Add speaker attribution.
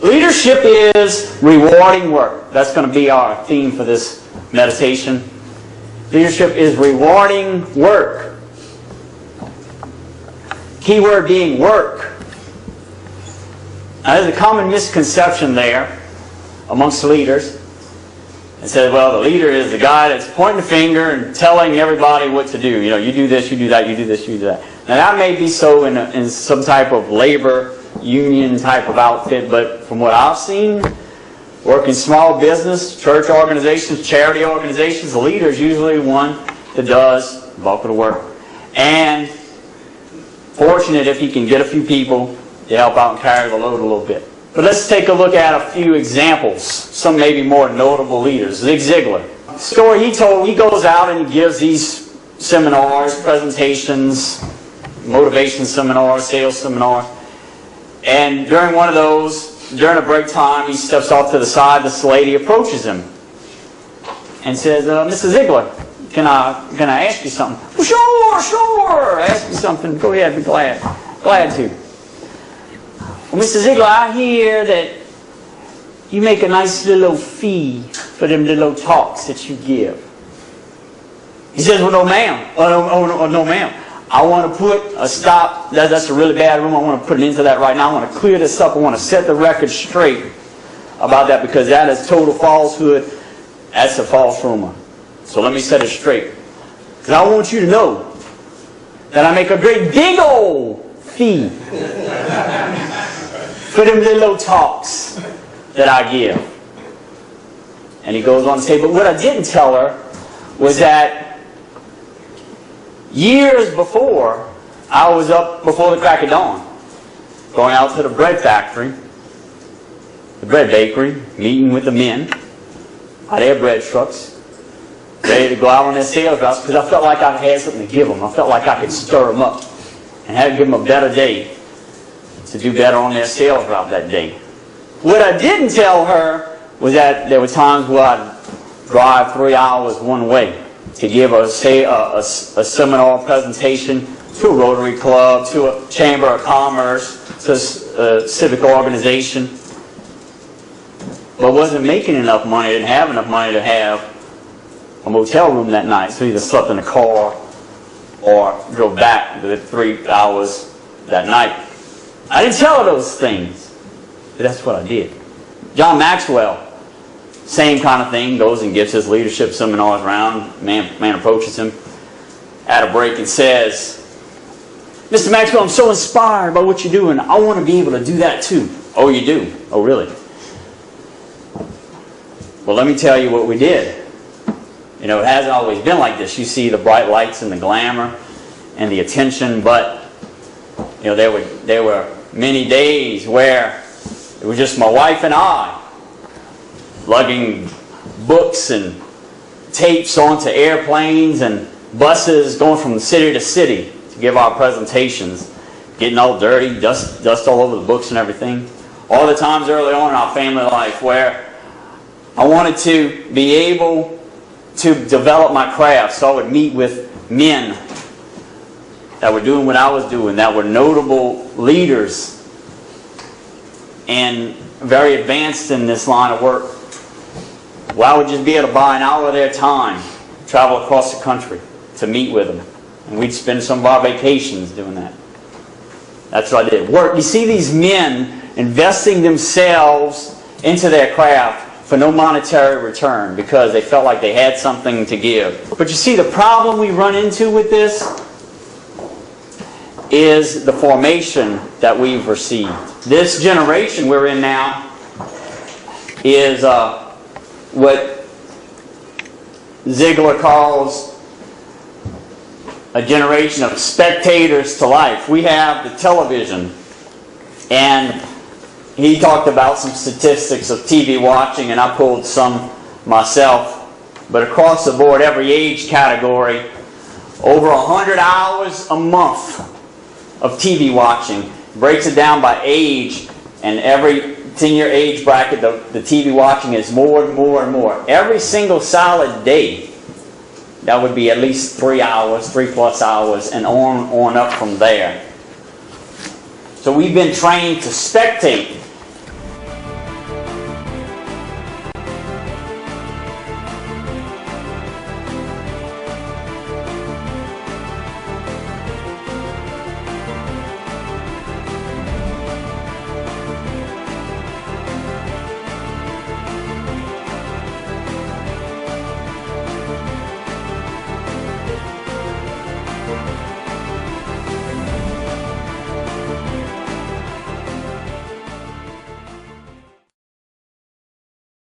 Speaker 1: Leadership is rewarding work. That's going to be our theme for this meditation. Leadership is rewarding work. Key word being work. Now, there's a common misconception there amongst leaders. It says, well, the leader is the guy that's pointing the finger and telling everybody what to do. You know, you do this, you do that, you do this, you do that. Now, that may be so in some type of labor union type of outfit, but from what I've seen, work in small business, church organizations, charity organizations, the leader is usually one that does the bulk of the work. And fortunate if he can get a few people to help out and carry the load a little bit. But let's take a look at a few examples, some maybe more notable leaders. Zig Ziglar. The story he told, he goes out and he gives these seminars, presentations, motivation seminars, sales seminars. And during one of those, during a break time, he steps off to the side. This lady approaches him and says, Mr. Ziglar, can I ask you something? Well, sure. Ask me something. Go ahead, be glad to. Well, Mr. Ziglar, I hear that you make a nice little fee for them little talks that you give. He says, well, no, ma'am. No, ma'am. I want to put a stop. That's a really bad rumor. I want to put an end to that right now. I want to clear this up. I want to set the record straight about that because that is total falsehood. That's a false rumor. So let me set it straight. Because I want you to know that I make a great big old fee for them little talks that I give. And he goes on to say, but what I didn't tell her was that years before, I was up before the crack of dawn, going out to the bread factory, the bread bakery, meeting with the men by their bread trucks, ready to go out on their sales routes because I felt like I had something to give them. I felt like I could stir them up and have give them a better day to do better on their sales route that day. What I didn't tell her was that there were times where I'd drive 3 hours one way to give a seminar presentation to a Rotary Club, to a Chamber of Commerce, to a civic organization, but wasn't making enough money, didn't have enough money to have a motel room that night, so either slept in the car or drove back the 3 hours that night. I didn't tell her those things, but that's what I did. John Maxwell, same kind of thing, goes and gives his leadership seminars around. Man approaches him at a break and says, Mr. Maxwell, I'm so inspired by what you're doing. I want to be able to do that too. Oh, you do? Oh, really? Well, let me tell you what we did. You know, it hasn't always been like this. You see the bright lights and the glamour and the attention, but you know, there were many days where it was just my wife and I lugging books and tapes onto airplanes and buses going from city to city to give our presentations, getting all dirty, dust all over the books and everything. All the times early on in our family life where I wanted to be able to develop my craft, so I would meet with men that were doing what I was doing, that were notable leaders and very advanced in this line of work. Well, I would just be able to buy an hour of their time, travel across the country to meet with them. And we'd spend some of our vacations doing that. That's what I did. Work. You see these men investing themselves into their craft for no monetary return because they felt like they had something to give. But you see, the problem we run into with this is the formation that we've received. This generation we're in now is what Ziglar calls a generation of spectators to life. We have the television, and he talked about some statistics of TV watching, and I pulled some myself. But across the board, every age category, over 100 hours a month of TV watching. Breaks it down by age, and every 10-year age bracket, the TV watching is more and more and more. Every single solid day, that would be at least 3 hours, 3+ hours, and on up from there. So we've been trained to spectate